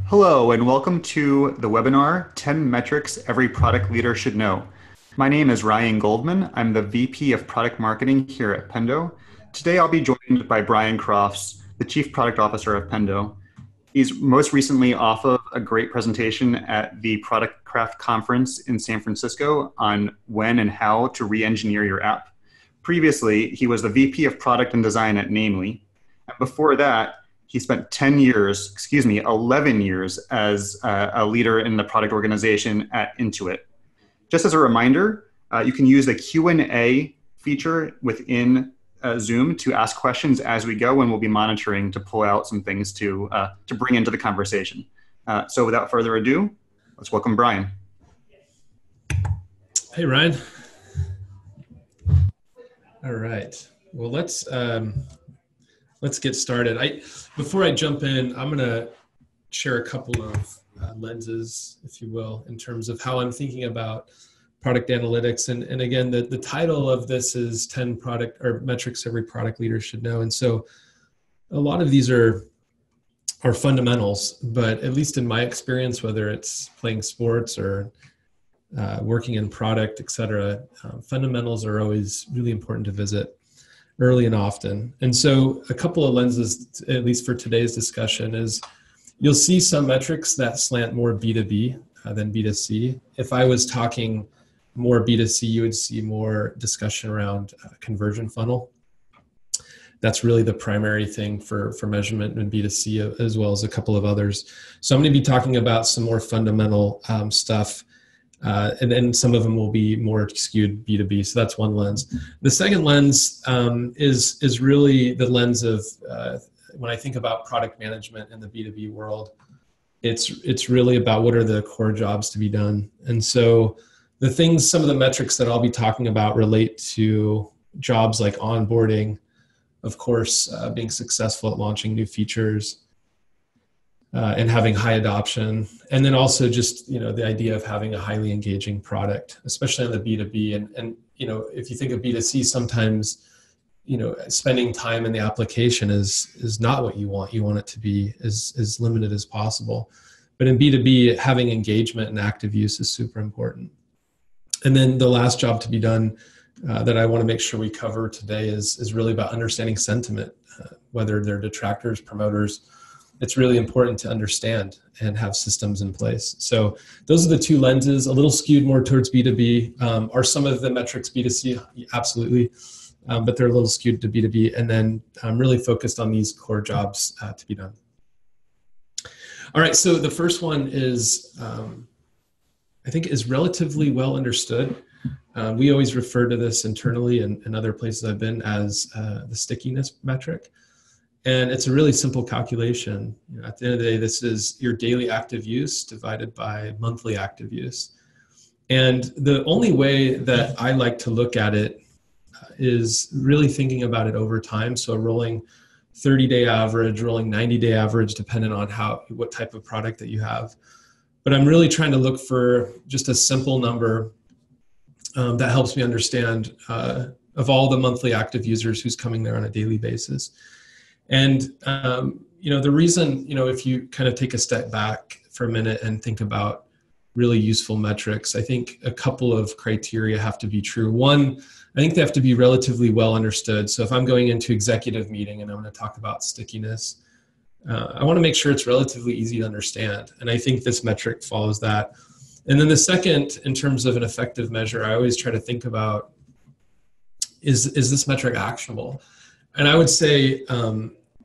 Hello, and welcome to the webinar 10 Metrics Every Product Leader Should Know. My name is Ryan Goldman. I'm the VP of Product Marketing here at Pendo. Today, I'll be joined by Brian Crofts, the Chief Product Officer of Pendo. He's most recently off of a great presentation at the Product Craft Conference in San Francisco on when and how to re-engineer your app. Previously, he was the VP of Product and Design at Namely. And before that, he spent 11 years as a leader in the product organization at Intuit. Just as a reminder, you can use the Q&A feature within Zoom to ask questions as we go, and we'll be monitoring to pull out some things to bring into the conversation. So without further ado, let's welcome Brian. Hey, Ryan. All right. Well, let's get started. Before I jump in, I'm going to share a couple of lenses, if you will, in terms of how I'm thinking about product analytics. And again, the title of this is 10 metrics every product leader should know. And so a lot of these are fundamentals, but at least in my experience, whether it's playing sports or working in product, et cetera, fundamentals are always really important to visit early and often. And so a couple of lenses, at least for today's discussion, is you'll see some metrics that slant more B2B than B2C. If I was talking more B2C, you would see more discussion around conversion funnel. That's really the primary thing for measurement in B2C, as well as a couple of others. So I'm going to be talking about some more fundamental stuff. And then some of them will be more skewed B2B. So that's one lens. The second lens is really the lens of when I think about product management in the B2B world, it's really about what are the core jobs to be done. And so some of the metrics that I'll be talking about relate to jobs like onboarding, of course, being successful at launching new features, and having high adoption. And then also just, the idea of having a highly engaging product, especially on the B2B. And if you think of B2C, sometimes, spending time in the application is not what you want. You want it to be as limited as possible. But in B2B, having engagement and active use is super important. And then the last job to be done that I want to make sure we cover today is really about understanding sentiment, whether they're detractors, promoters. It's really important to understand and have systems in place. So those are the two lenses, a little skewed more towards B2B. Are some of the metrics B2C? Absolutely. But they're a little skewed to B2B. And then I'm really focused on these core jobs to be done. All right, so the first one is, I think is relatively well understood. We always refer to this internally and other places I've been as the stickiness metric. And it's a really simple calculation. At the end of the day, this is your daily active use divided by monthly active use. And the only way that I like to look at it is really thinking about it over time. So a rolling 30-day average, rolling 90-day average, depending on what type of product that you have. But I'm really trying to look for just a simple number that helps me understand of all the monthly active users who's coming there on a daily basis. And, the reason, if you kind of take a step back for a minute and think about really useful metrics, I think a couple of criteria have to be true. One, I think they have to be relatively well understood. So if I'm going into executive meeting and I'm going to talk about stickiness, I want to make sure it's relatively easy to understand. And I think this metric follows that. And then the second, in terms of an effective measure, I always try to think about, is this metric actionable? And I would say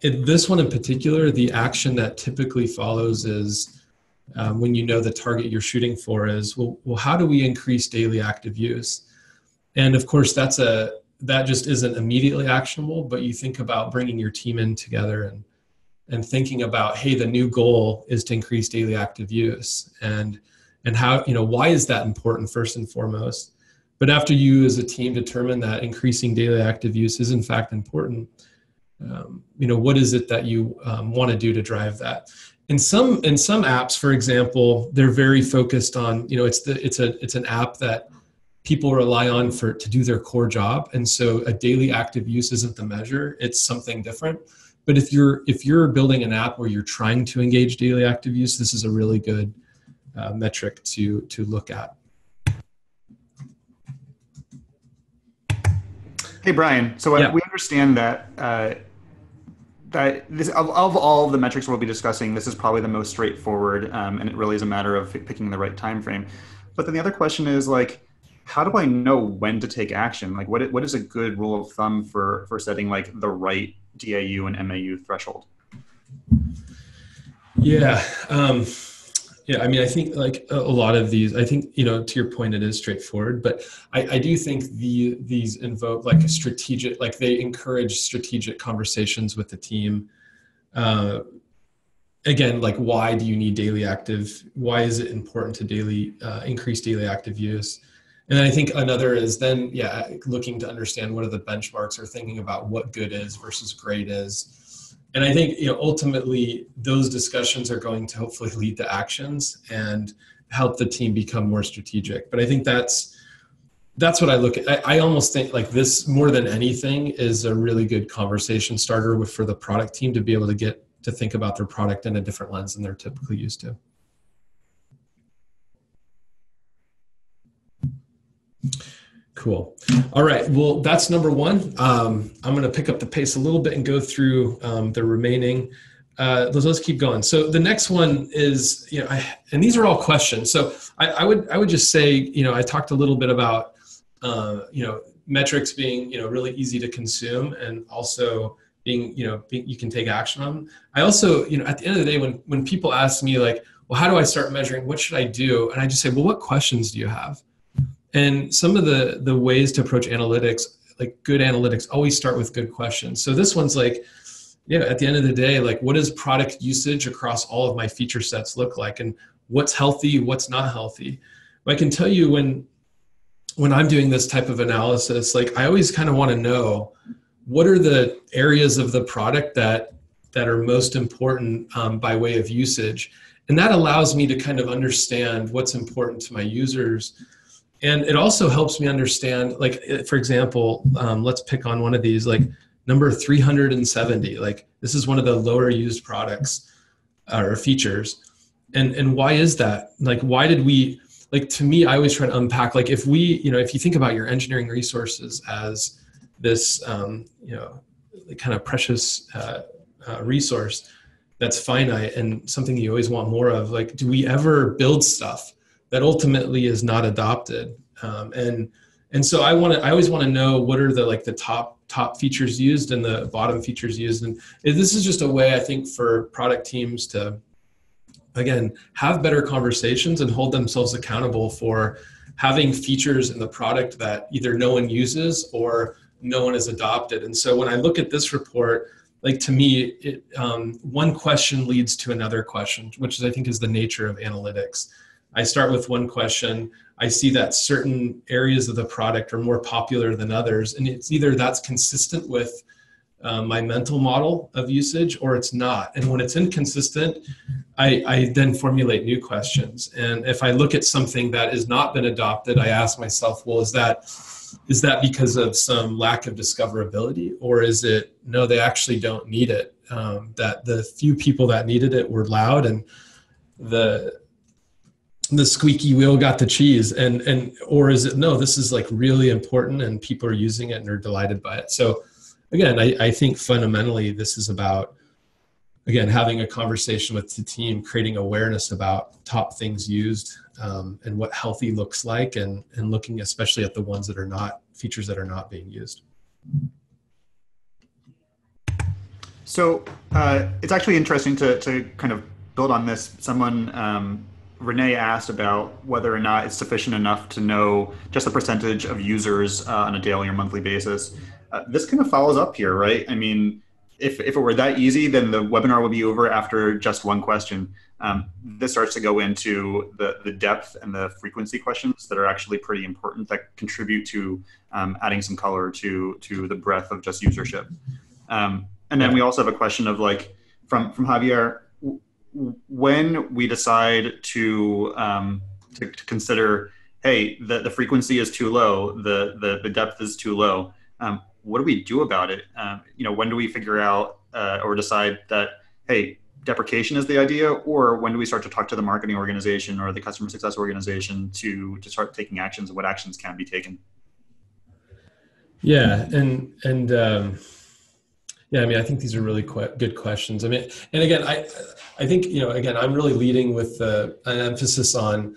this one in particular, the action that typically follows is when you know the target you're shooting for is, well, how do we increase daily active use? And of course, that just isn't immediately actionable, but you think about bringing your team in together and thinking about, hey, the new goal is to increase daily active use. And how, why is that important first and foremost? But after you as a team determine that increasing daily active use is in fact important, what is it that you want to do to drive that? In some apps, for example, they're very focused on, it's an app that people rely on to do their core job. And so a daily active use isn't the measure, it's something different. But if you're building an app where you're trying to engage daily active use, this is a really good metric to look at. Hey, Brian. So Yeah. we understand that that this of all of the metrics we'll be discussing, this is probably the most straightforward, and it really is a matter of picking the right time frame. But then the other question is like, how do I know when to take action? Like, what is a good rule of thumb for setting like the right DAU and MAU threshold? Yeah. Yeah, I mean, I think like a lot of these, I think, to your point, it is straightforward, but I do think these invoke like a strategic, like they encourage strategic conversations with the team. Again, like why do you need daily active? Why is it important to increase daily active use? And then I think another is then, yeah, looking to understand what are the benchmarks or thinking about what good is versus great is. And I think, ultimately those discussions are going to hopefully lead to actions and help the team become more strategic. But I think that's what I look at. I almost think like this more than anything is a really good conversation starter for the product team to be able to get to think about their product in a different lens than they're typically used to. Cool. All right. Well, that's number one. I'm going to pick up the pace a little bit and go through the remaining. Let's keep going. So the next one is, and these are all questions. So I would just say, I talked a little bit about, metrics being, really easy to consume and also being, you can take action on them. I also, at the end of the day, when people ask me like, well, how do I start measuring? What should I do? And I just say, well, what questions do you have? And some of the ways to approach analytics, like good analytics, always start with good questions. So this one's like, at the end of the day, like what does product usage across all of my feature sets look like? And what's healthy, what's not healthy? But I can tell you when I'm doing this type of analysis, like I always kind of want to know what are the areas of the product that are most important by way of usage. And that allows me to kind of understand what's important to my users. And it also helps me understand, like, for example, let's pick on one of these, like number 370, like this is one of the lower used products or features. And why is that? Like, why did we, like, to me, I always try to unpack, like if if you think about your engineering resources as this, kind of precious resource that's finite and something you always want more of, like, do we ever build stuff that ultimately is not adopted? And so I always want to know what are the top features used and the bottom features used. And this is just a way, I think, for product teams to, again, have better conversations and hold themselves accountable for having features in the product that either no one uses or no one has adopted. And so when I look at this report, like to me, one question leads to another question, which I think is the nature of analytics. I start with one question. I see that certain areas of the product are more popular than others. And it's either that's consistent with my mental model of usage or it's not. And when it's inconsistent, I then formulate new questions. And if I look at something that has not been adopted, I ask myself, well, is that because of some lack of discoverability, or is it, no, they actually don't need it? That the few people that needed it were loud and the squeaky wheel got the cheese, or is it, no, this is like really important and people are using it and are delighted by it. So again, I think fundamentally this is about, again, having a conversation with the team, creating awareness about top things used and what healthy looks like, and looking especially at the ones that are not, features that are not being used. So it's actually interesting to kind of build on this. Someone, Renee, asked about whether or not it's sufficient enough to know just the percentage of users on a daily or monthly basis. This kind of follows up here, right? I mean, if it were that easy, then the webinar would be over after just one question. This starts to go into the depth and the frequency questions that are actually pretty important, that contribute to adding some color to the breadth of just usership. And then we also have a question of, like, from Javier, when we decide to consider, hey, the frequency is too low, the depth is too low, what do we do about it? When do we figure out or decide that, hey, deprecation is the idea, or when do we start to talk to the marketing organization or the customer success organization to start taking actions and what actions can be taken? Yeah, yeah, I mean, I think these are really good questions. I mean, and again, I think, again, I'm really leading with an emphasis on,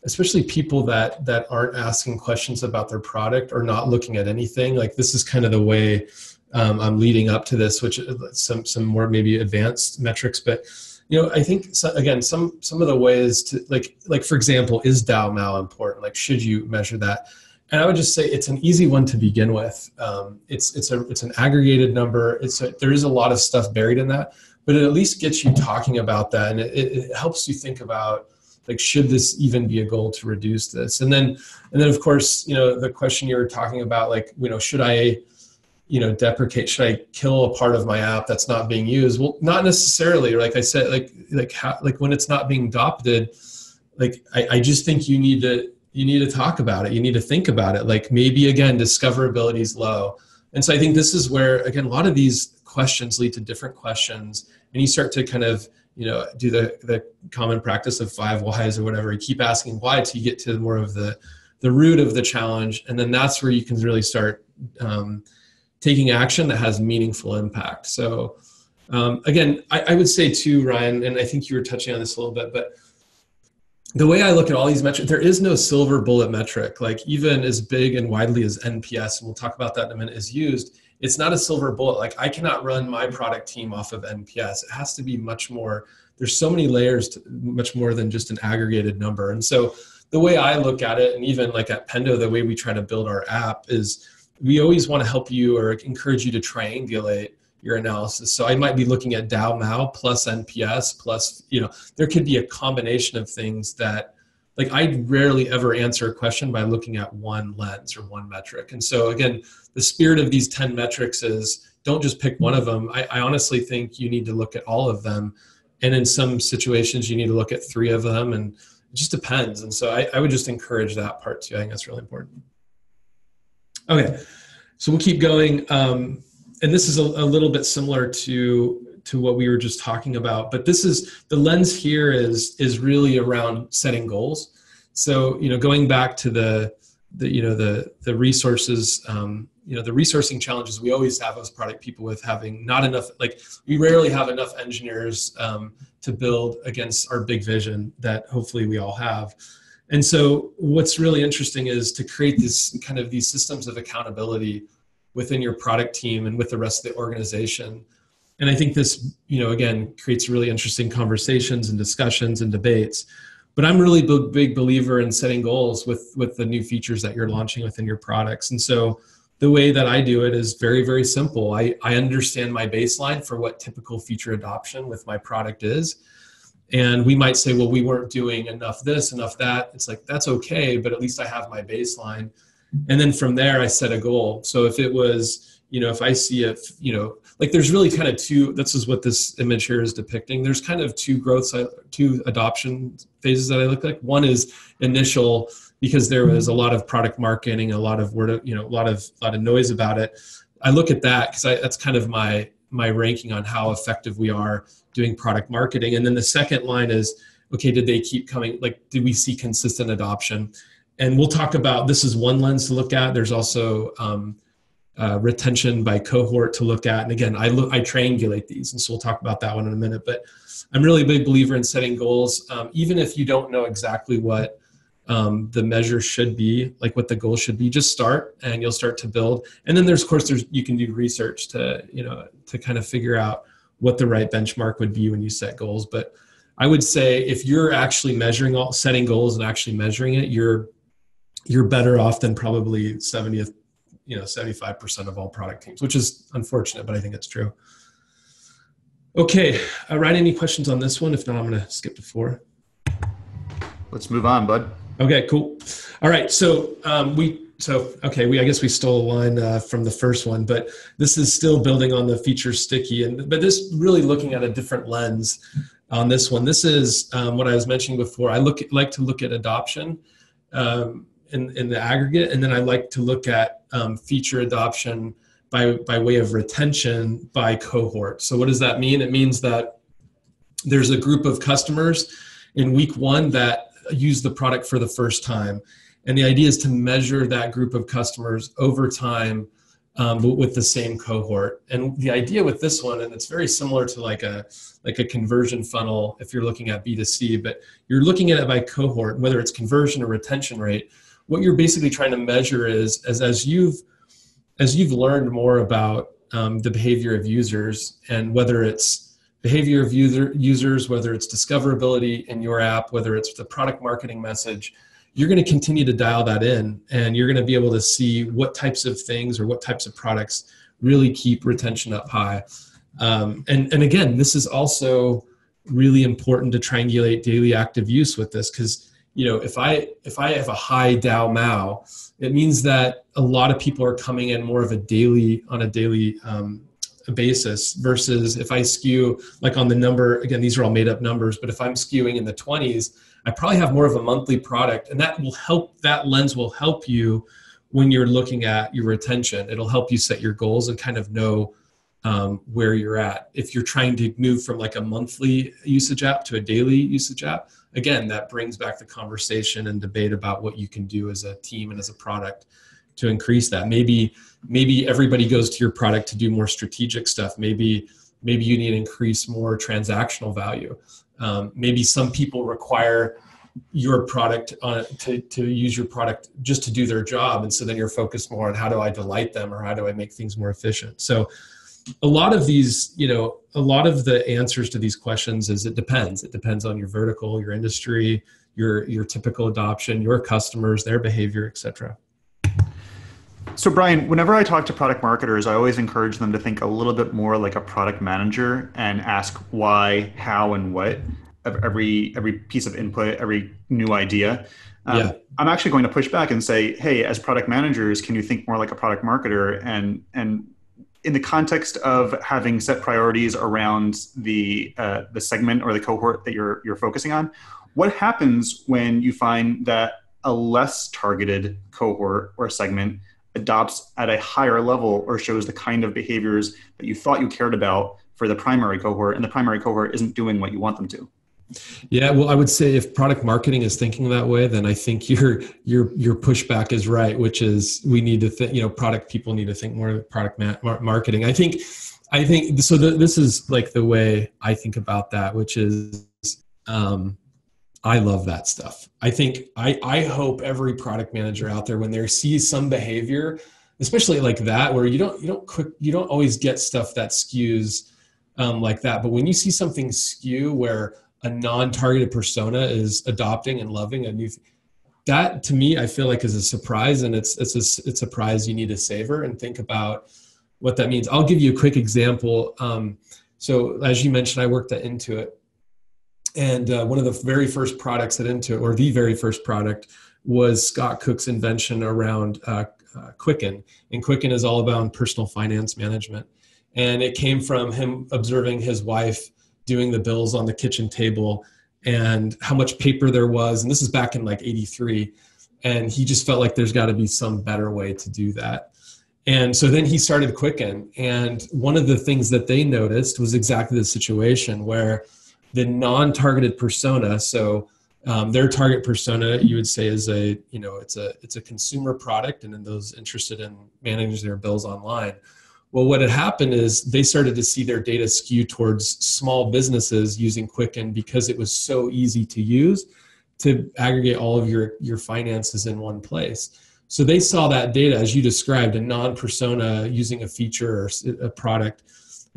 especially people that aren't asking questions about their product or not looking at anything. Like, this is kind of the way I'm leading up to this, which some more maybe advanced metrics. But I think again, some of the ways to like for example, is DAU MAU important? Like, should you measure that? And I would just say it's an easy one to begin with. It's an aggregated number. There is a lot of stuff buried in that, but it at least gets you talking about that, and it helps you think about, like, should this even be a goal to reduce this? And then of course, the question you were talking about, like, should I, deprecate? Should I kill a part of my app that's not being used? Well, not necessarily. Like I said, like when it's not being adopted, like I just think you need to talk about it. You need to think about it. Like, maybe again, discoverability is low. And so I think this is where, again, a lot of these questions lead to different questions, and you start to kind of, do the common practice of 5 whys or whatever. You keep asking why till you get to more of the root of the challenge. And then that's where you can really start taking action that has meaningful impact. So again, I would say too, Ryan, and I think you were touching on this a little bit, but the way I look at all these metrics, there is no silver bullet metric. Like, even as big and widely as NPS, and we'll talk about that in a minute, is used, it's not a silver bullet. Like, I cannot run my product team off of NPS. It has to be much more. There's so many layers to much more than just an aggregated number. And so the way I look at it, and even like at Pendo, the way we try to build our app is we always want to help you or encourage you to triangulate your analysis. So I might be looking at DAU MAU plus NPS plus, there could be a combination of things that, like, I rarely ever answer a question by looking at one lens or one metric. And so again, the spirit of these 10 metrics is, don't just pick one of them. I honestly think you need to look at all of them. And in some situations, you need to look at 3 of them, and it just depends. And so I would just encourage that part too. I think that's really important. Okay, so we'll keep going. And this is a little bit similar to what we were just talking about, but this is, the lens here is really around setting goals. So, going back to the resources, the resourcing challenges we always have as product people with having not enough, like, we rarely have enough engineers to build against our big vision that hopefully we all have. And so what's really interesting is to create this kind of these systems of accountability within your product team and with the rest of the organization. And I think this, again, creates really interesting conversations and discussions and debates. But I'm really a big believer in setting goals with the new features that you're launching within your products. And so the way that I do it is very, very simple. I understand my baseline for what typical feature adoption with my product is. And we might say, well, we weren't doing enough this, enough that. It's like, that's okay, but at least I have my baseline. And then from there, I set a goal. So if it was, if I see it, like, there's really kind of two, this is what this image here is depicting. There's kind of two adoption phases that I look like. One is initial, because there was a lot of product marketing, a lot of word, a lot of noise about it. I look at that because that's kind of my ranking on how effective we are doing product marketing. And then the second line is, okay, did they keep coming? Like, did we see consistent adoption? And we'll talk about, this is one lens to look at. There's also retention by cohort to look at. And again, I triangulate these. And so we'll talk about that one in a minute. But I'm really a big believer in setting goals. Even if you don't know exactly what the measure should be, like what the goal should be, just start and you'll start to build. And then there's you can do research to kind of figure out what the right benchmark would be when you set goals. But I would say if you're actually setting goals and actually measuring it, you're better off than probably 75% of all product teams, which is unfortunate, but I think it's true. Okay, Ryan, any questions on this one? If not, I'm going to skip to 4. Let's move on, bud. Okay, cool. All right, so I guess we stole a line from the first one, but this is still building on the feature sticky, but this really looking at a different lens on this one. This is what I was mentioning before. I like to look at adoption in the aggregate, and then I like to look at feature adoption by way of retention by cohort. So what does that mean? It means that there's a group of customers in week one that use the product for the first time. And the idea is to measure that group of customers over time with the same cohort. And the idea with this one, and it's very similar to like a conversion funnel if you're looking at B2C, but you're looking at it by cohort, whether it's conversion or retention rate. What you're basically trying to measure is as you've learned more about the behavior of users, and whether it's behavior of users, whether it's discoverability in your app, whether it's the product marketing message, you're going to continue to dial that in, and you're going to be able to see what types of things or what types of products really keep retention up high. And again, this is also really important to triangulate daily active use with this, because if I have a high DAU MAU, it means that a lot of people are coming in more of on a daily basis, versus if I skew like on the number, again, these are all made up numbers, but if I'm skewing in the 20s, I probably have more of a monthly product, and that lens will help you when you're looking at your retention. It'll help you set your goals and kind of know where you're at. If you're trying to move from like a monthly usage app to a daily usage app, again, that brings back the conversation and debate about what you can do as a team and as a product to increase that. Maybe everybody goes to your product to do more strategic stuff. Maybe you need to increase more transactional value. Maybe some people require your product to use your product just to do their job, and so then you're focused more on how do I delight them, or how do I make things more efficient. So a lot of the answers to these questions is it depends. It depends on your vertical, your industry, your typical adoption, your customers, their behavior, etc. So Brian, whenever I talk to product marketers, I always encourage them to think a little bit more like a product manager and ask why, how, and what of every piece of input, every new idea. I'm actually going to push back and say, hey, as product managers, can you think more like a product marketer? And in the context of having set priorities around the segment or the cohort that you're focusing on, what happens when you find that a less targeted cohort or segment adopts at a higher level or shows the kind of behaviors that you thought you cared about for the primary cohort, and the primary cohort isn't doing what you want them to? Yeah, well, I would say if product marketing is thinking that way, then I think your pushback is right, which is we need to think, product people need to think more product marketing. I think so. This is like the way I think about that, which is I love that stuff. I think I hope every product manager out there, when they sees some behavior, especially like that, where you don't always get stuff that skews like that, but when you see something skew where a non-targeted persona is adopting and loving a new, that to me, I feel like is a surprise, and it's a surprise you need to savor and think about what that means. I'll give you a quick example. So as you mentioned, I worked at Intuit, and one of the very first products at Intuit, or the very first product, was Scott Cook's invention around Quicken, and Quicken is all about personal finance management, and it came from him observing his wife doing the bills on the kitchen table and how much paper there was. And this is back in like 83. And he just felt like there's got to be some better way to do that. And so then he started Quicken. And one of the things that they noticed was exactly the situation where the non-targeted persona, so their target persona, you would say, is it's a consumer product, and then those interested in managing their bills online. Well, what had happened is they started to see their data skew towards small businesses using Quicken because it was so easy to use to aggregate all of your finances in one place. So they saw that data, as you described, a non-persona using a feature or a product,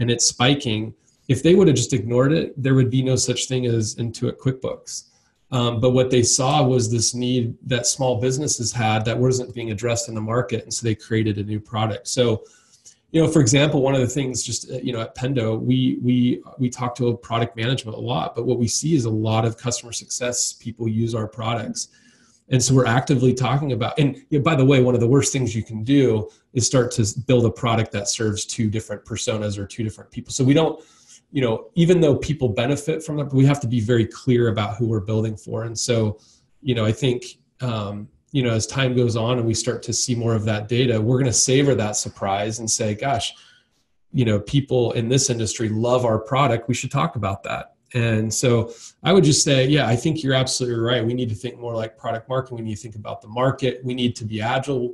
and it's spiking. If they would have just ignored it, there would be no such thing as Intuit QuickBooks. But what they saw was this need that small businesses had that wasn't being addressed in the market, and so they created a new product. So, for example, one of the things just, at Pendo, we talk to product management a lot, but what we see is a lot of customer success people use our products. And so we're actively talking about, and by the way, one of the worst things you can do is start to build a product that serves two different personas or two different people. So we don't, even though people benefit from it, we have to be very clear about who we're building for. And so, I think as time goes on and we start to see more of that data, we're going to savor that surprise and say, gosh, people in this industry love our product. We should talk about that. And so I would just say, yeah, I think you're absolutely right. We need to think more like product marketing. We need to think about the market. We need to be agile.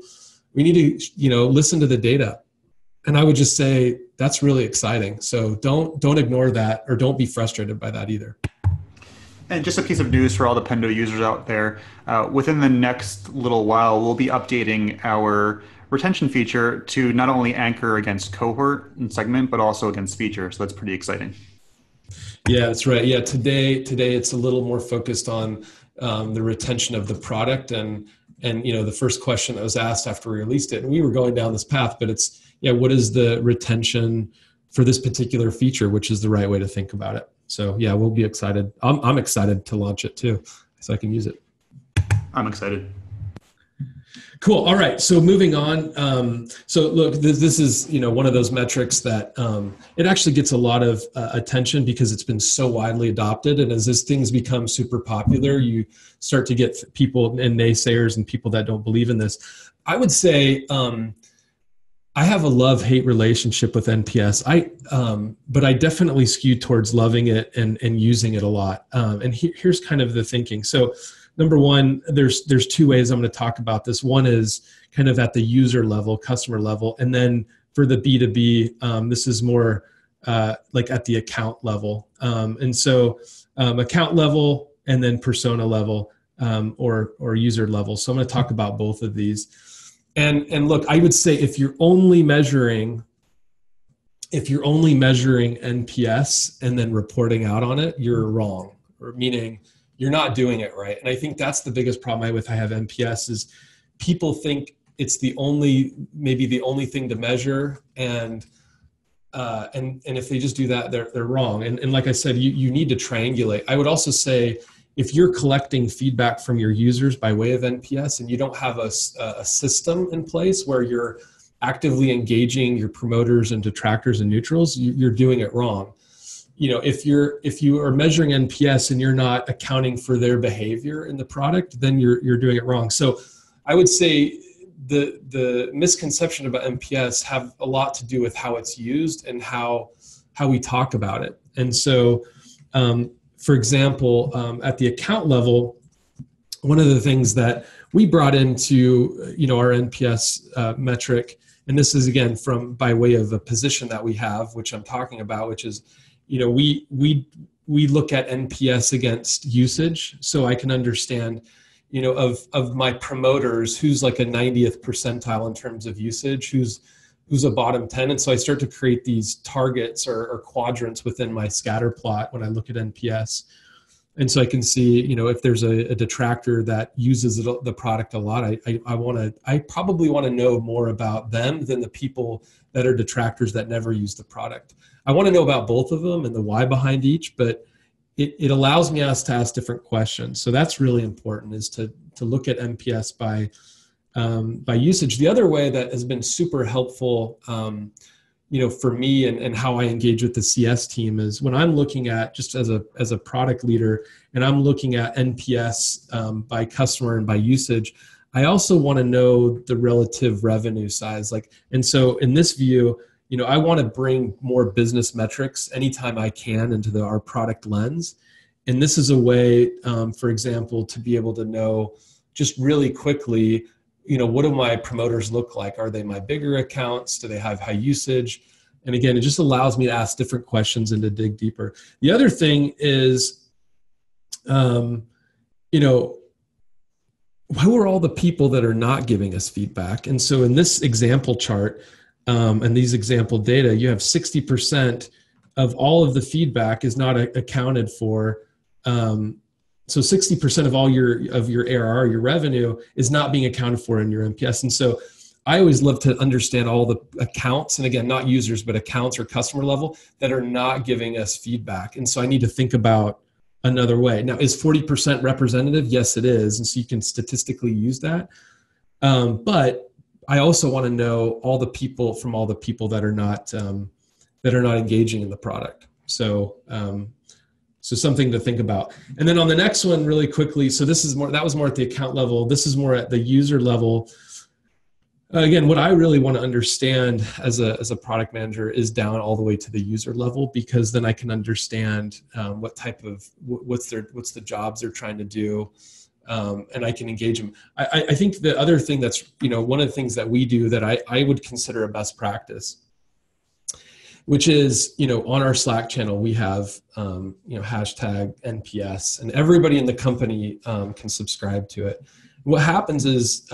We need to, listen to the data. And I would just say that's really exciting. So don't ignore that, or don't be frustrated by that either. And just a piece of news for all the Pendo users out there, within the next little while, we'll be updating our retention feature to not only anchor against cohort and segment, but also against feature. So that's pretty exciting. Yeah, that's right. Yeah, today it's a little more focused on the retention of the product, and the first question that was asked after we released it, and we were going down this path, but it's, what is the retention for this particular feature, which is the right way to think about it. So yeah, we'll be excited. I'm excited to launch it too, so I can use it. I'm excited. Cool. All right. So moving on. So look, this is, one of those metrics that it actually gets a lot of attention because it's been so widely adopted. And as things become super popular, you start to get people and naysayers and people that don't believe in this. I would say I have a love-hate relationship with NPS. But I definitely skew towards loving it and using it a lot. And here's kind of the thinking. So number one, there's two ways I'm going to talk about this. One is kind of at the user level, customer level. And then for the B2B, this is more like at the account level. And so account level and then persona level or user level. So I'm going to talk about both of these. And look, I would say if you're only measuring NPS and then reporting out on it, you're wrong, or meaning you're not doing it right. And I think that's the biggest problem I have NPS is people think it's maybe the only thing to measure. And if they just do that, they're wrong. And like I said, you need to triangulate. I would also say if you're collecting feedback from your users by way of NPS and you don't have a system in place where you're actively engaging your promoters and detractors and neutrals, you're doing it wrong. If you are measuring NPS and you're not accounting for their behavior in the product, then you're doing it wrong. So I would say the misconception about NPS have a lot to do with how it's used and how we talk about it. And so, for example, at the account level, one of the things that we brought into our NPS metric, and this is again by way of a position that we have, which I'm talking about, which is we look at NPS against usage, so I can understand, of my promoters, who's like a 90th percentile in terms of usage, who's a bottom 10. And so I start to create these targets or quadrants within my scatter plot when I look at NPS. And so I can see, if there's a detractor that uses the product a lot, I probably want to know more about them than the people that are detractors that never use the product. I want to know about both of them and the why behind each, but it allows me to ask different questions. So that's really important, is to look at NPS by usage. The other way that has been super helpful, for me and how I engage with the CS team is when I'm looking at, just as a product leader, and I'm looking at NPS by customer and by usage, I also want to know the relative revenue size. And so in this view, I want to bring more business metrics anytime I can into our product lens. And this is a way, for example, to be able to know just really quickly, what do my promoters look like? Are they my bigger accounts? Do they have high usage? And again, it just allows me to ask different questions and to dig deeper. The other thing is, who are all the people that are not giving us feedback? And so in this example chart, and these example data, you have 60% of all of the feedback is not accounted for. So 60% of all your ARR, your revenue, is not being accounted for in your NPS. And so I always love to understand all the accounts, and again, not users, but accounts or customer level that are not giving us feedback. And so I need to think about another way. Now, is 40% representative? Yes, it is. And so you can statistically use that. But I also want to know all the people that are not engaging in the product. So So something to think about. And then on the next one, really quickly, so this is more, that was more at the account level. This is more at the user level. Again, what I really want to understand as a product manager is down all the way to the user level, because then I can understand what type of, what's the jobs they're trying to do. And I can engage them. I think the other thing that's, one of the things that we do that I would consider a best practice, which is, on our Slack channel, we have, hashtag NPS, and everybody in the company can subscribe to it. What happens is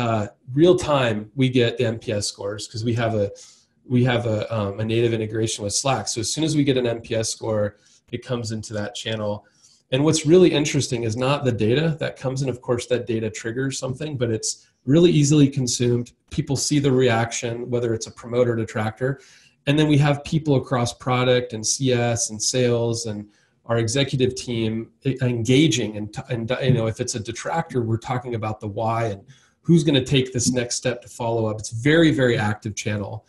real time, we get the NPS scores because we have a native integration with Slack. So as soon as we get an NPS score, it comes into that channel. And what's really interesting is not the data that comes in. Of course, that data triggers something, but it's really easily consumed. People see the reaction, whether it's a promoter or detractor. And then we have people across product and CS and sales and our executive team engaging. And if it's a detractor, we're talking about the why and who's going to take this next step to follow up. It's very, very active channel.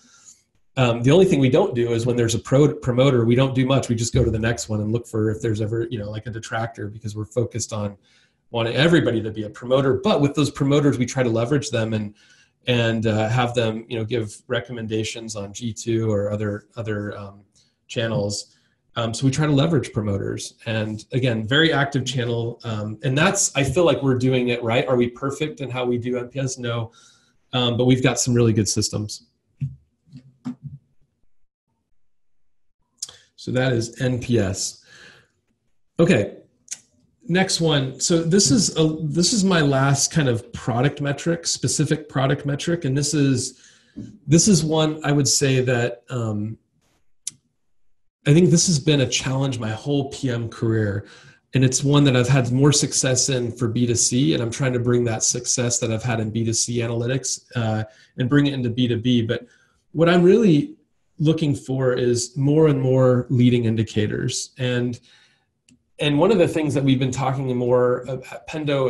The only thing we don't do is when there's a promoter, we don't do much. We just go to the next one and look for if there's ever, like a detractor, because we're focused on wanting everybody to be a promoter. But with those promoters, we try to leverage them and have them, give recommendations on G2 or other channels. So we try to leverage promoters. And again, very active channel. And I feel like we're doing it right. Are we perfect in how we do NPS? No. But we've got some really good systems. So that is NPS. Okay, next one. So this is my last kind of product metric, specific product metric, and this is one I would say that I think this has been a challenge my whole PM career, and it's one that I've had more success in for B2C, and I'm trying to bring that success that I've had in B2C analytics and bring it into B2B. But what I'm really looking for is more and more leading indicators. And one of the things that we've been talking more at Pendo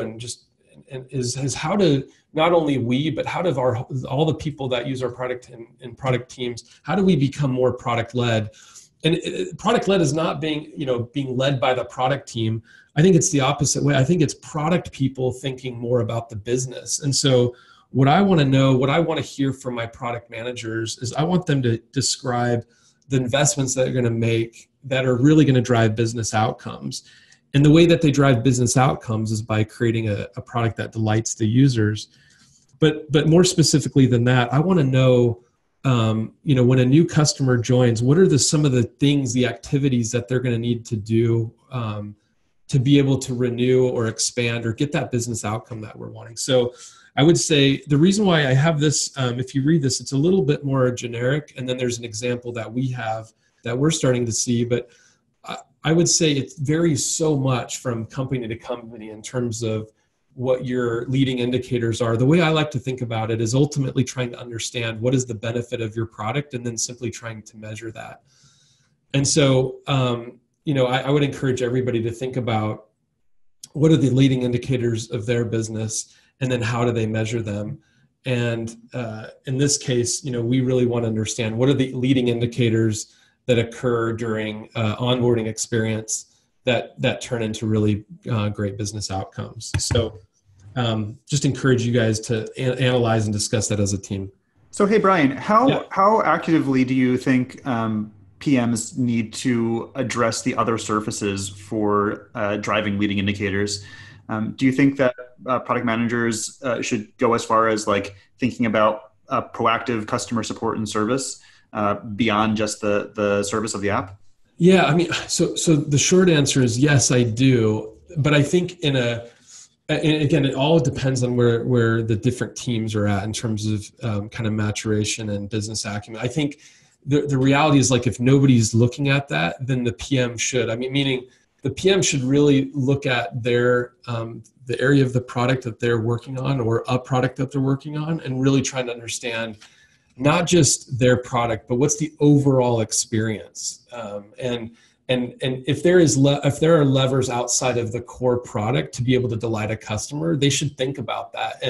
is how to, not only we, but how do all the people that use our product in product teams, how do we become more product led? And product led is not being led by the product team. I think it's the opposite way. I think it's product people thinking more about the business. And so what I want to know, what I want to hear from my product managers is I want them to describe the investments that they're going to make that are really going to drive business outcomes. And the way that they drive business outcomes is by creating a product that delights the users. But more specifically than that, I want to know, when a new customer joins, what are some of the things, the activities that they're going to need to do to be able to renew or expand or get that business outcome that we're wanting. So I would say the reason why I have this, if you read this, it's a little bit more generic, and then there's an example that we have that we're starting to see, but I would say it varies so much from company to company in terms of what your leading indicators are. The way I like to think about it is ultimately trying to understand what is the benefit of your product and then simply trying to measure that. And so, I would encourage everybody to think about what are the leading indicators of their business, and then how do they measure them? And in this case, we really want to understand what are the leading indicators that occur during onboarding experience that turn into really great business outcomes. So just encourage you guys to analyze and discuss that as a team. So, hey, Brian, how actively do you think PMs need to address the other surfaces for driving leading indicators? Do you think that product managers should go as far as thinking about proactive customer support and service beyond just the service of the app? Yeah, I mean, so the short answer is yes, I do. But I think and again, it all depends on where the different teams are at in terms of kind of maturation and business acumen. I think the reality is if nobody's looking at that, then the PM should. I mean, meaning the PM should really look at their the area of the product that they're working on or a product that they're working on, and really trying to understand not just their product, but what's the overall experience. And if there are levers outside of the core product to be able to delight a customer, they should think about that.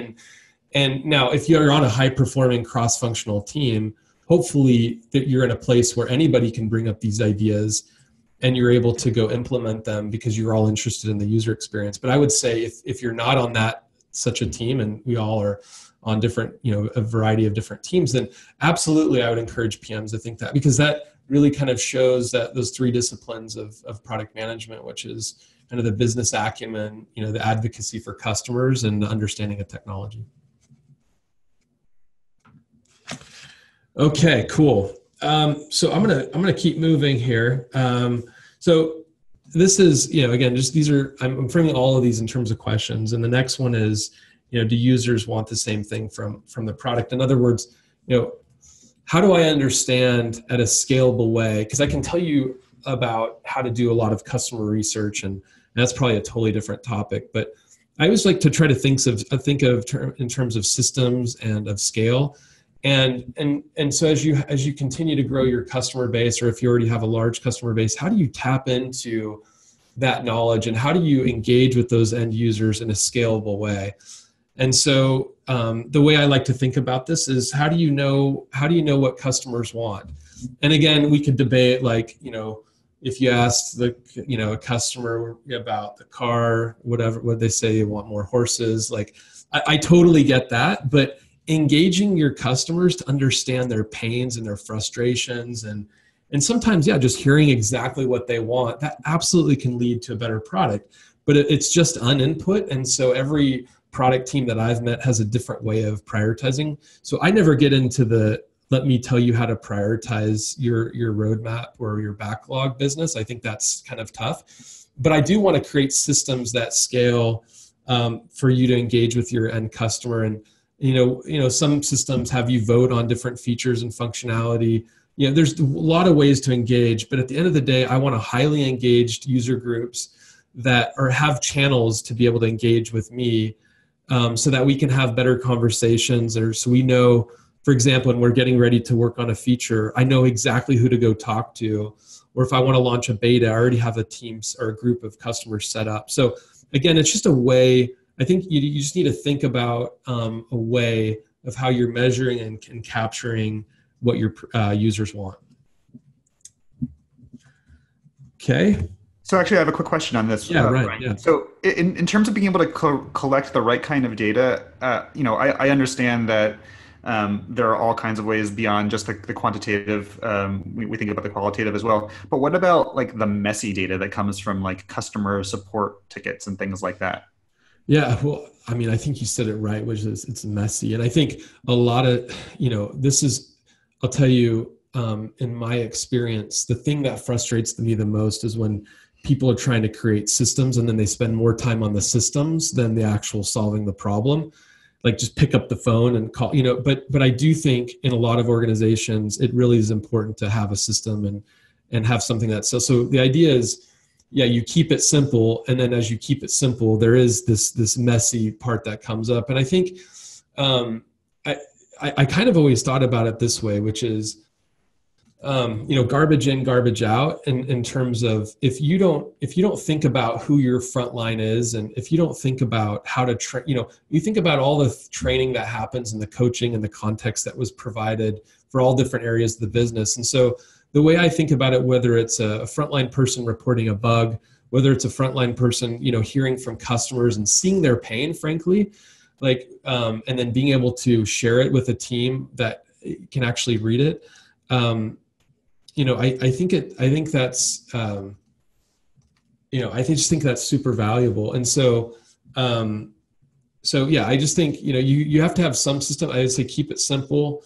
And now, if you're on a high performing cross-functional team, hopefully that you're in a place where anybody can bring up these ideas and you're able to go implement them because you're all interested in the user experience. But I would say if you're not on such a team, and we all are on different, a variety of different teams, then absolutely I would encourage PMs to think that, because that really kind of shows that those three disciplines of product management, which is kind of the business acumen, the advocacy for customers, and the understanding of technology. Okay, cool. So I'm gonna keep moving here. So this is, again, just I'm framing all of these in terms of questions. And the next one is, do users want the same thing from the product? In other words, how do I understand at a scalable way? Because I can tell you about how to do a lot of customer research, and that's probably a totally different topic. But I always like to try to think in terms of systems and of scale. And so as you continue to grow your customer base, or if you already have a large customer base, how do you tap into that knowledge, and how do you engage with those end users in a scalable way? And so the way I like to think about this is, how do you know what customers want? And again, we could debate, like, if you asked a customer about the car, whatever, what they say, they want more horses. Like, I totally get that, but engaging your customers to understand their pains and their frustrations, and sometimes, just hearing exactly what they want, that absolutely can lead to a better product. But it's just uninput, and so every product team that I've met has a different way of prioritizing. So I never get into let me tell you how to prioritize your roadmap or your backlog business. I think that's kind of tough. But I do want to create systems that scale for you to engage with your end customer. And some systems have you vote on different features and functionality. There's a lot of ways to engage, but at the end of the day, I want a highly engaged user groups that have channels to be able to engage with me, so that we can have better conversations, or so we know, for example, when we're getting ready to work on a feature, I know exactly who to go talk to. Or if I want to launch a beta, I already have a team or a group of customers set up. So again, it's just a way. I think you just need to think about a way of how you're measuring and capturing what your users want. Okay. So actually, I have a quick question on this. Yeah, right. Brian. Yeah. So in terms of being able to collect the right kind of data, I understand that there are all kinds of ways beyond just the quantitative. We think about the qualitative as well. But what about like the messy data that comes from like customer support tickets and things like that? Yeah, well, I mean, I think you said it right, which is it's messy. And I think a lot of, I'll tell you, in my experience, the thing that frustrates me the most is when people are trying to create systems and then they spend more time on the systems than the actual solving the problem. Like, just pick up the phone and call, but I do think in a lot of organizations, it really is important to have a system and have something so the idea is, you keep it simple. And then as you keep it simple, there is this messy part that comes up. And I think I kind of always thought about it this way, which is, garbage in, garbage out, in terms of, if you don't think about who your front line is, and if you don't think about how to train, you think about all the training that happens and the coaching and the context that was provided for all different areas of the business. And so the way I think about it, whether it's a frontline person reporting a bug, whether it's a frontline person, hearing from customers and seeing their pain, frankly, and then being able to share it with a team that can actually read it. I just think that's super valuable. And so, I just think, you have to have some system. I would say keep it simple,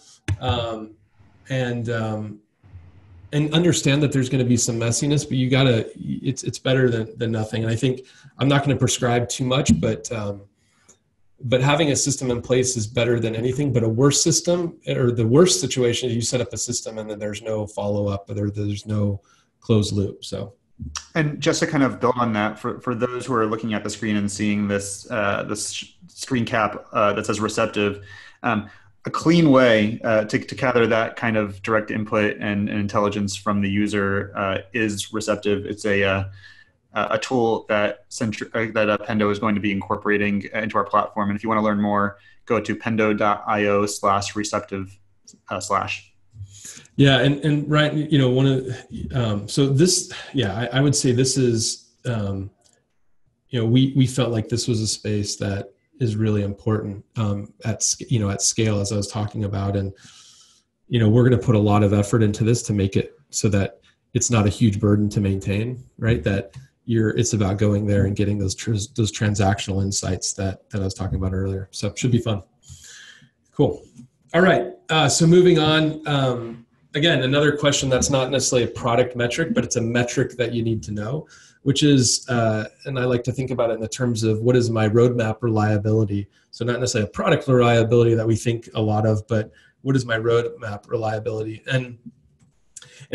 and understand that there's going to be some messiness, but it's better than nothing. And I think I'm not going to prescribe too much, but having a system in place is better than anything. But a worse system, or the worst situation is you set up a system and then there's no follow-up, or there's no closed loop. So, and just to kind of build on that, for those who are looking at the screen and seeing this screen cap that says receptive, a clean way to gather that kind of direct input and intelligence from the user is receptive. It's a tool that Pendo is going to be incorporating into our platform. And if you want to learn more, go to pendo.io/receptive/. Yeah, and Ryan, one of so this, yeah, I would say this is, we felt like this was a space that is really important at scale, as I was talking about, and we're going to put a lot of effort into this to make it so that it's not a huge burden to maintain, right? That it's about going there and getting those transactional insights that I was talking about earlier. So it should be fun. Cool. All right. So moving on. Again, another question that's not necessarily a product metric, but it's a metric that you need to know, which is, and I like to think about it in the terms of what is my roadmap reliability. So not necessarily a product reliability that we think a lot of, but what is my roadmap reliability? And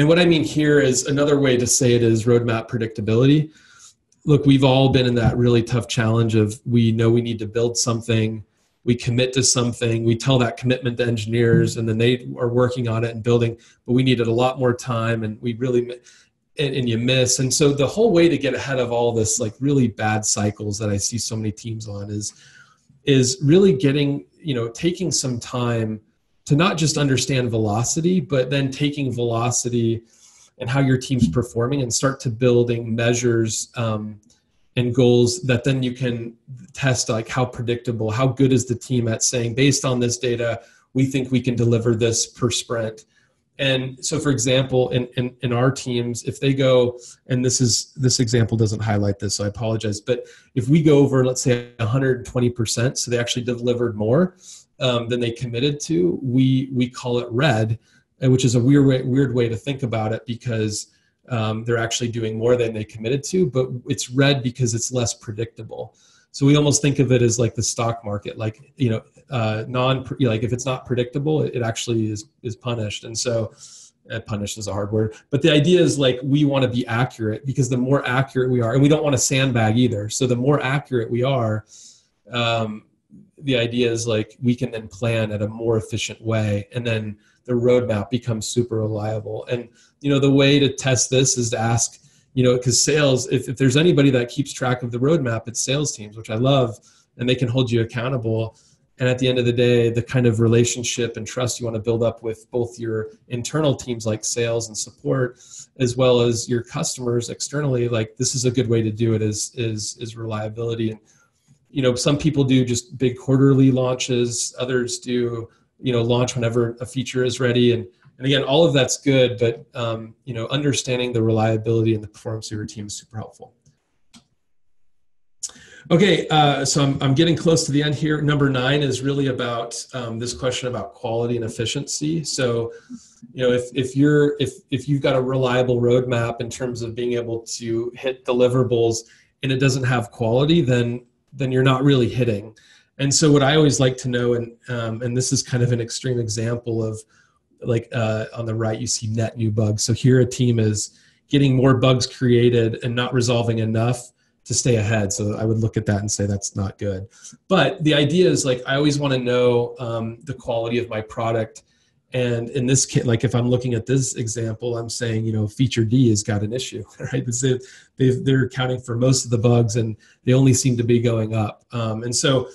what I mean here is, another way to say it is roadmap predictability. Look, we've all been in that really tough challenge of, we know we need to build something, we commit to something, we tell that commitment to engineers, and then they are working on it and building, but we needed a lot more time, and we really, and you miss. And so the whole way to get ahead of all this, like, really bad cycles that I see so many teams on, is really getting, taking some time to not just understand velocity, but then taking velocity and how your team's performing, and start to building measures and goals that then you can test, like, how predictable, how good is the team at saying, based on this data, we think we can deliver this per sprint. And so, for example, in our teams, if they go, and this example doesn't highlight this, so I apologize, but if we go over, let's say 120%, so they actually delivered more than they committed to, we call it red, which is a weird way to think about it, because they're actually doing more than they committed to, but it's red because it's less predictable. So we almost think of it as like the stock market, like, like, if it's not predictable, it actually is punished. And so punished is a hard word, but the idea is, like, we want to be accurate, because the more accurate we are, and we don't want to sandbag either. So the more accurate we are, the idea is, like, we can then plan at a more efficient way, and then the roadmap becomes super reliable. And, the way to test this is to ask, because sales, if there's anybody that keeps track of the roadmap, it's sales teams, which I love, and they can hold you accountable. And at the end of the day, the kind of relationship and trust you want to build up with both your internal teams, like sales and support, as well as your customers externally, like, this is a good way to do it, is reliability. And, some people do just big quarterly launches, others do, launch whenever a feature is ready. And again, all of that's good, but, understanding the reliability and the performance of your team is super helpful. Okay, so I'm getting close to the end here. Number 9 is really about this question about quality and efficiency. So, if you've got a reliable roadmap in terms of being able to hit deliverables, and it doesn't have quality, then you're not really hitting. And so what I always like to know, and this is kind of an extreme example of, like, on the right, you see net new bugs. So here a team is getting more bugs created and not resolving enough to stay ahead. So I would look at that and say, that's not good. But the idea is, like, I always want to know the quality of my product. And in this case, like, if I'm looking at this example, I'm saying, feature D has got an issue, right? They're accounting for most of the bugs, and they only seem to be going up. And so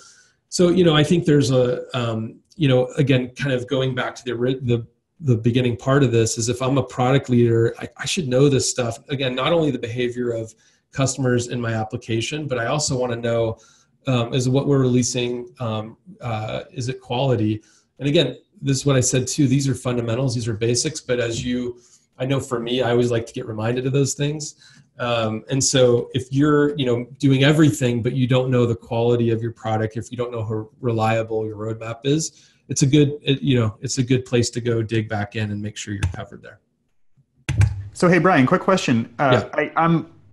I think there's again, kind of going back to the beginning part of this, is, if I'm a product leader, I should know this stuff. Again, not only the behavior of customers in my application, but I also want to know, is what we're releasing, is it quality? And again, this is what I said too, these are fundamentals, these are basics, but I know for me, I always like to get reminded of those things. And so if you're, doing everything, but you don't know the quality of your product, if you don't know how reliable your roadmap is, it's a good place to go dig back in and make sure you're covered there. So, hey, Brian, quick question. Yeah.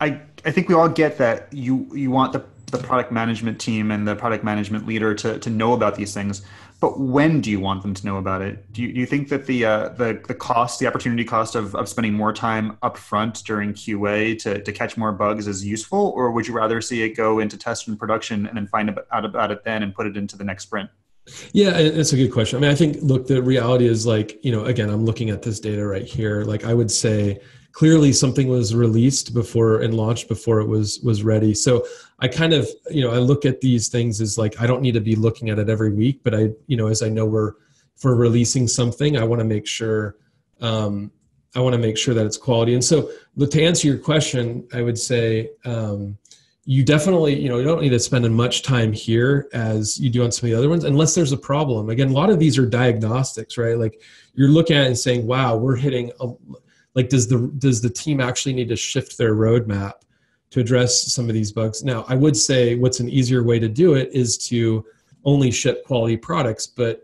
I think we all get that you want the product management team and the product management leader to know about these things, but when do you want them to know about it? Do you think that the cost, the opportunity cost of spending more time up front during QA to catch more bugs is useful, or would you rather see it go into test and production and then find out about it then and put it into the next sprint? Yeah, it's a good question. I mean, I think, look, the reality is, like, again, I'm looking at this data right here. Like, I would say clearly something was released before and launched before it was ready. So I kind of, I look at these things as, like, I don't need to be looking at it every week, but as I know if we're releasing something, I want to make sure I want to make sure that it's quality. And so to answer your question, I would say you definitely, you don't need to spend as much time here as you do on some of the other ones, unless there's a problem. Again, a lot of these are diagnostics, right? Like you're looking at it and saying, wow, we're hitting like, does the team actually need to shift their roadmap to address some of these bugs? Now, I would say what's an easier way to do it is to only ship quality products. But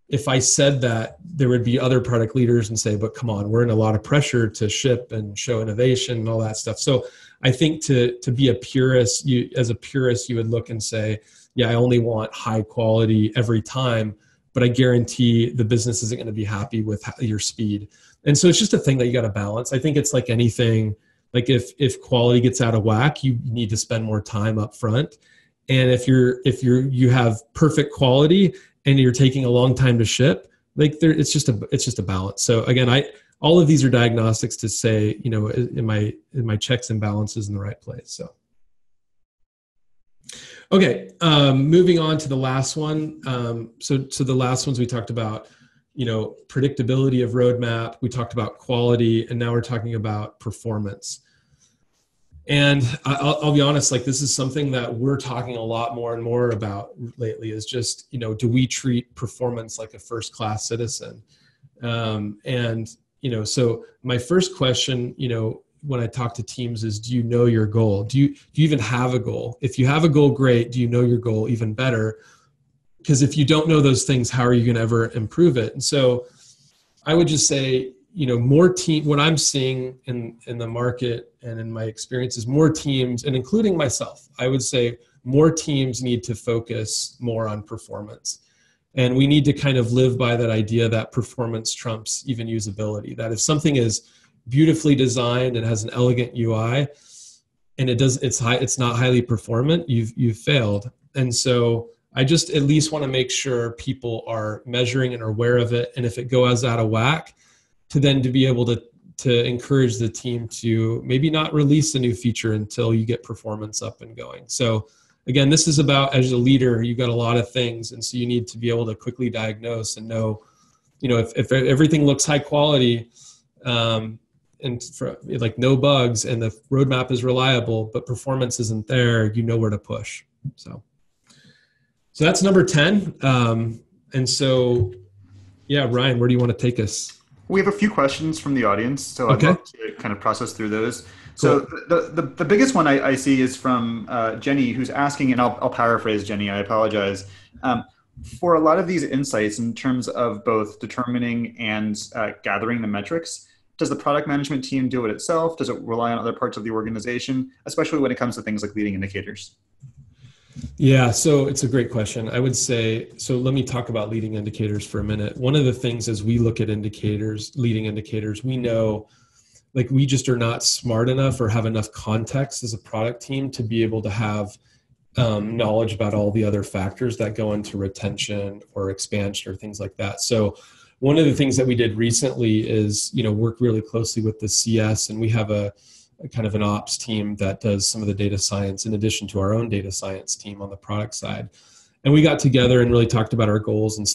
if I said that, there would be other product leaders and say, but come on, we're in a lot of pressure to ship and show innovation and all that stuff. So I think to be a purist, as a purist, you would look and say, yeah, I only want high quality every time, but I guarantee the business isn't going to be happy with your speed. And so it's just a thing that you got to balance. I think it's like anything, like if quality gets out of whack, you need to spend more time up front. And if you have perfect quality and you're taking a long time to ship, like it's just a balance. So again, all of these are diagnostics to say, in my checks and balances in the right place. So, okay, moving on to the last one. So the last ones we talked about, predictability of roadmap. We talked about quality, and now we're talking about performance. And I'll be honest, like this is something that we're talking a lot more and more about lately is just, do we treat performance like a first-class citizen? So my first question, when I talk to teams is, do you know your goal? Do you even have a goal? If you have a goal, great. Do you know your goal? Even better. Because if you don't know those things, how are you going to ever improve it? And so I would just say, what I'm seeing in the market and in my experience is more teams, and including myself, I would say more teams need to focus more on performance. And we need to kind of live by that idea that performance trumps even usability. That if something is beautifully designed and has an elegant UI and it's not highly performant, you've failed. And so I just at least want to make sure people are measuring and are aware of it. And if it goes out of whack, to be able to encourage the team to maybe not release a new feature until you get performance up and going. So again, this is about, as a leader, you've got a lot of things. And so you need to be able to quickly diagnose and know, if everything looks high quality and for like no bugs and the roadmap is reliable, but performance isn't there, you know where to push. So that's number 10. And so, yeah, Ryan, where do you want to take us? We have a few questions from the audience, so I'd love to kind of process through those. So cool. the biggest one I see is from Jenny, who's asking, and I'll paraphrase Jenny, I apologize. For a lot of these insights in terms of both determining and gathering the metrics, does the product management team do it itself? Does it rely on other parts of the organization, especially when it comes to things like leading indicators? Yeah, so it's a great question. I would say, so let me talk about leading indicators for a minute. One of the things as we look at leading indicators, we know like we just are not smart enough or have enough context as a product team to be able to have knowledge about all the other factors that go into retention or expansion or things like that. So one of the things that we did recently is, work really closely with the CS, and we have a kind of an ops team that does some of the data science in addition to our own data science team on the product side. And we got together and really talked about our goals. And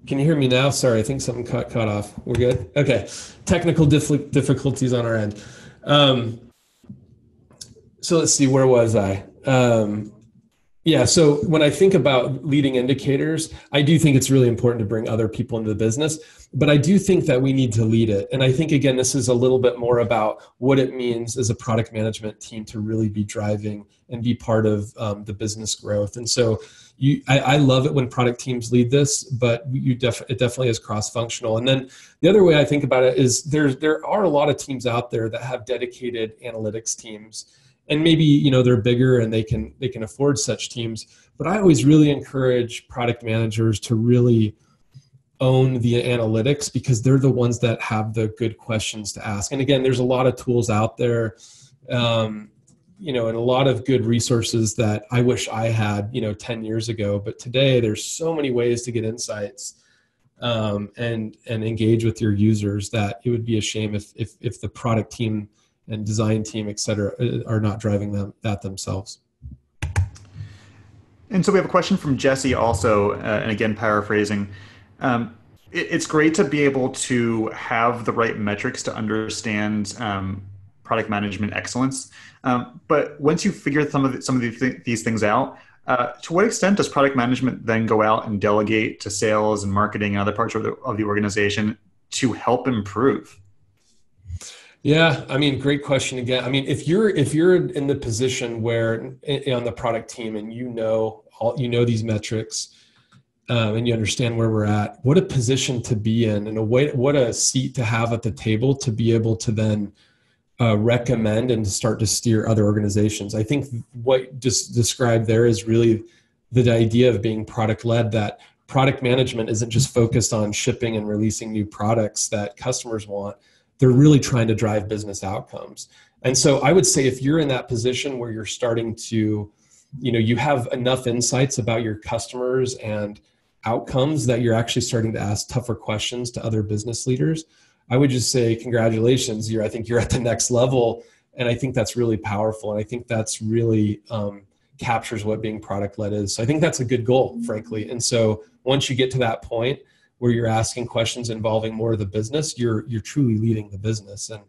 can you hear me now? Sorry, I think something cut off. We're good? Okay. Technical difficulties on our end. So let's see, where was I? Yeah, so when I think about leading indicators, I do think it's really important to bring other people into the business, but I do think that we need to lead it. And I think, again, this is a little bit more about what it means as a product management team to really be driving and be part of the business growth. And so I love it when product teams lead this, but it definitely is cross-functional. And then the other way I think about it is there are a lot of teams out there that have dedicated analytics teams. And maybe, they're bigger and they can afford such teams. But I always really encourage product managers to really own the analytics because they're the ones that have the good questions to ask. And again, there's a lot of tools out there, and a lot of good resources that I wish I had, 10 years ago. But today there's so many ways to get insights and engage with your users that it would be a shame if the product team and design team, et cetera, are not driving that themselves. And so we have a question from Jesse also, and again, paraphrasing. It's great to be able to have the right metrics to understand product management excellence. But once you figure some of these things out, to what extent does product management then go out and delegate to sales and marketing and other parts of the organization to help improve? Yeah, I mean, great question again. I mean, if you're in the position where on the product team and you know these metrics, and you understand where we're at, what a position to be in, and what a seat to have at the table to be able to then recommend and to start to steer other organizations. I think what just described there is really the idea of being product led, that product management isn't just focused on shipping and releasing new products that customers want. They're really trying to drive business outcomes. And so I would say if you're in that position where you're starting to, you have enough insights about your customers and outcomes that you're actually starting to ask tougher questions to other business leaders, I would just say congratulations. I think you're at the next level. And I think that's really powerful. And I think that's really captures what being product led is. So I think that's a good goal, frankly. And so once you get to that point where you're asking questions involving more of the business, you're truly leading the business. And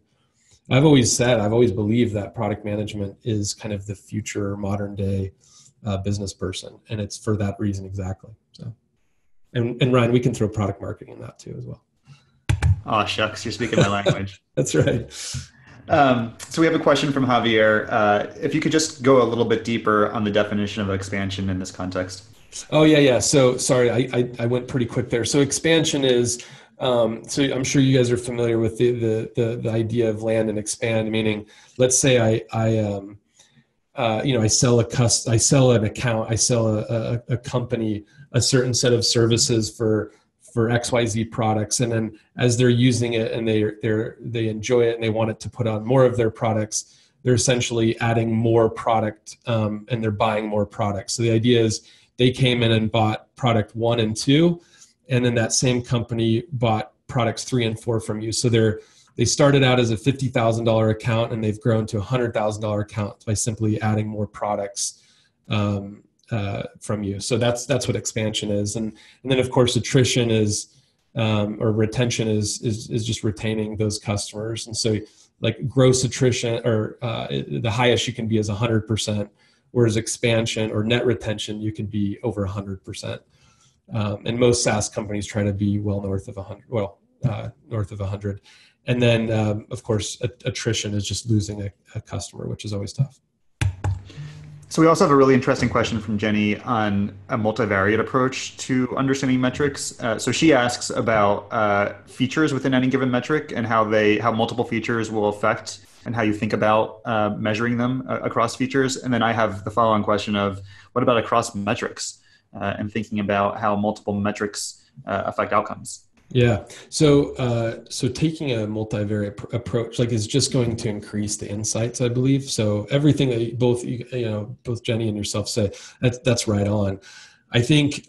I've always believed that product management is kind of the future modern day business person. And it's for that reason exactly. So, and Ryan, we can throw product marketing in that too as well. Oh, shucks, you're speaking my language. That's right. So we have a question from Javier. If you could just go a little bit deeper on the definition of expansion in this context. Oh, yeah. So sorry, I went pretty quick there. So expansion is, so I'm sure you guys are familiar with the idea of land and expand, meaning let's say I sell a company a certain set of services for XYZ products. And then as they're using it and they enjoy it and they want it to put on more of their products, they're essentially adding more product and they're buying more products. So the idea is they came in and bought product 1 and 2, and then that same company bought products 3 and 4 from you. So they started out as a $50,000 account and they've grown to a $100,000 account by simply adding more products from you. So that's what expansion is. And then of course attrition is or retention is just retaining those customers. And so like gross attrition or the highest you can be is 100%, whereas expansion or net retention you can be over 100%. And most SaaS companies try to be well north of 100. And then of course attrition is just losing a customer, which is always tough. So we also have a really interesting question from Jenny on a multivariate approach to understanding metrics. So she asks about features within any given metric and how multiple features will affect and how you think about measuring them across features. And then I have the follow-on question of what about across metrics and thinking about how multiple metrics affect outcomes. Yeah. So taking a multivariate approach is just going to increase the insights, I believe. So everything that both Jenny and yourself say, that's right on. I think,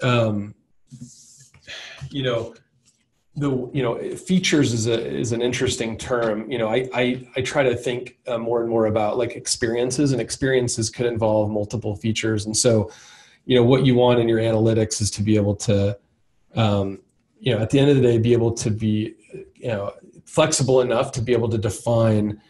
features is an interesting term. I try to think more and more about experiences, and experiences could involve multiple features. And so, what you want in your analytics is to be able to, at the end of the day, be able to be, flexible enough to be able to define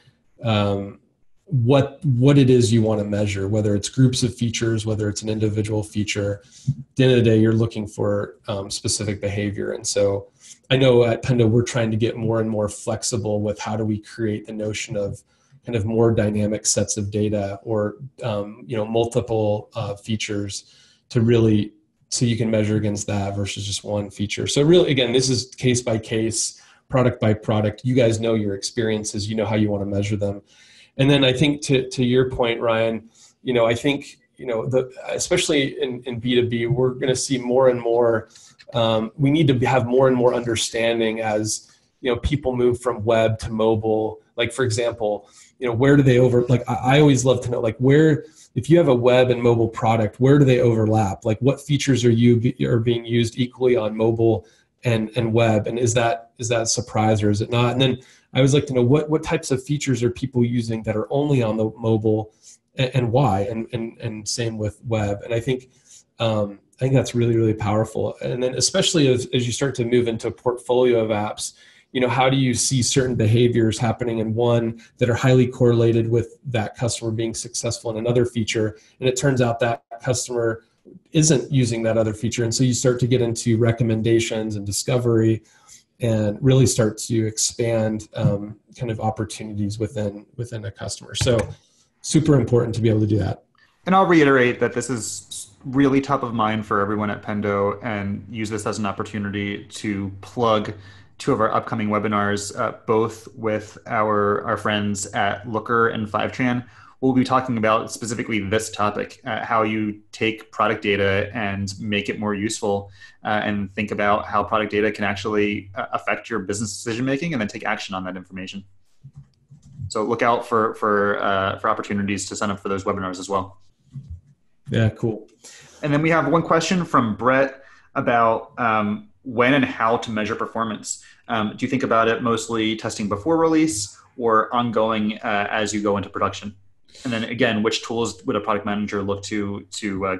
what it is you want to measure, whether it's groups of features, whether it's an individual feature. At the end of the day, you're looking for specific behavior. And so I know at Pendo, we're trying to get more and more flexible with how do we create the notion of kind of more dynamic sets of data or, multiple features to really, so you can measure against that versus just one feature. So really, again, this is case by case, product by product. You guys know your experiences, you know how you want to measure them. And then I think to your point, Ryan, I think, especially in B2B, we're going to see more and more, we need to have more and more understanding as, people move from web to mobile. Like, for example, where do they I always love to know, where, if you have a web and mobile product, where do they overlap? What features are being used equally on mobile and web, and is that a surprise or is it not? And then I always like to know what types of features are people using that are only on the mobile, and why, and same with web. And I think that's really, really powerful. And then especially as you start to move into a portfolio of apps, how do you see certain behaviors happening in one that are highly correlated with that customer being successful in another feature? And it turns out that customer isn't using that other feature. And so you start to get into recommendations and discovery and really start to expand kind of opportunities within a customer. So super important to be able to do that. And I'll reiterate that this is really top of mind for everyone at Pendo, and use this as an opportunity to plug two of our upcoming webinars, both with our friends at Looker and Fivetran. We'll be talking about specifically this topic, how you take product data and make it more useful, and think about how product data can actually affect your business decision-making and then take action on that information. So look out for opportunities to sign up for those webinars as well. Yeah, cool. And then we have one question from Brett about when and how to measure performance. Do you think about it mostly testing before release or ongoing as you go into production? And then again, which tools would a product manager look to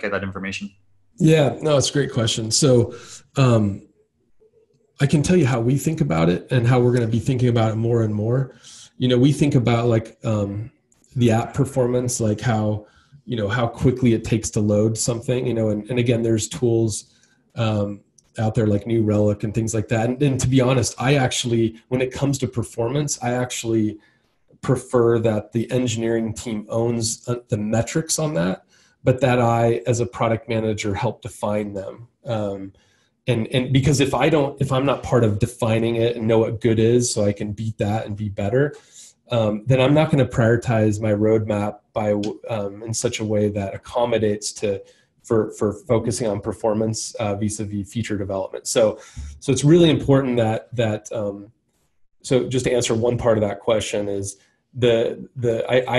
get that information? Yeah, no, it's a great question. So I can tell you how we think about it and how we're going to be thinking about it more and more. We think about like the app performance, like how quickly it takes to load something, and again, there's tools out there like New Relic and things like that. And to be honest, when it comes to performance, I actually prefer that the engineering team owns the metrics on that, but that I, as a product manager, help define them. And because if I'm not part of defining it and know what good is, so I can beat that and be better, then I'm not going to prioritize my roadmap in such a way that accommodates for focusing on performance vis-a-vis feature development. So it's really important that so just to answer one part of that question is I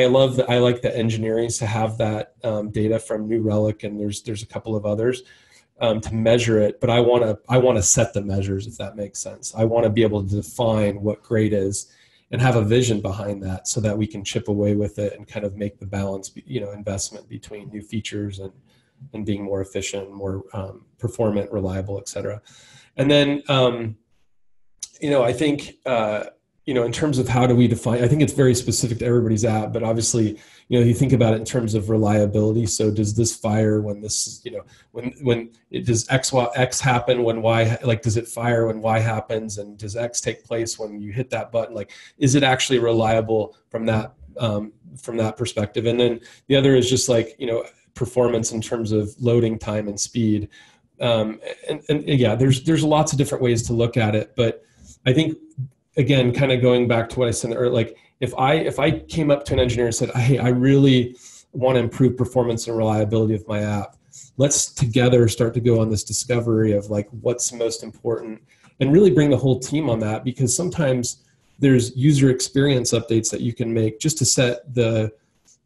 like the engineering to have that data from New Relic, and there's a couple of others to measure it, but I want to set the measures, if that makes sense. I want to be able to define what great is and have a vision behind that so that we can chip away with it and kind of make the balance, investment between new features and being more efficient, more performant, reliable, et cetera. And then, I think, in terms of how do we define, I think it's very specific to everybody's app, but obviously, you think about it in terms of reliability. So does this fire when this, does X happen when Y, like, does it fire when Y happens? And does X take place when you hit that button? Like, is it actually reliable from that perspective? And then the other is just like, performance in terms of loading time and speed. And yeah, there's lots of different ways to look at it, but I think, again, kind of going back to what I said earlier, like if I came up to an engineer and said, hey, I really want to improve performance and reliability of my app, let's together start to go on this discovery of like what's most important and really bring the whole team on that, because sometimes there's user experience updates that you can make just to set the,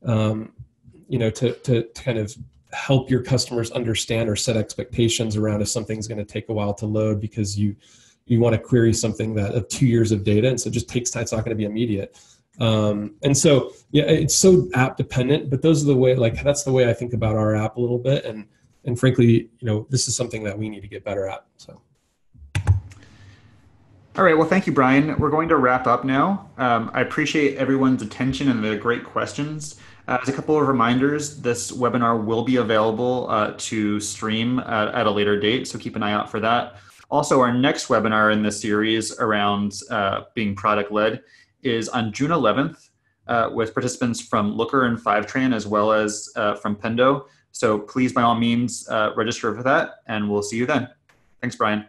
to kind of help your customers understand or set expectations around if something's going to take a while to load because you want to query something that of 2 years of data. And so it just takes time. It's not going to be immediate. And so, yeah, it's so app dependent, but those are the way, like, that's the way I think about our app a little bit. And frankly, this is something that we need to get better at. So. All right. Well, thank you, Brian. We're going to wrap up now. I appreciate everyone's attention and the great questions. As a couple of reminders, this webinar will be available to stream at a later date, so keep an eye out for that. Also, our next webinar in this series around being product-led is on June 11th with participants from Looker and Fivetran, as well as from Pendo. So please, by all means, register for that, and we'll see you then. Thanks, Brian.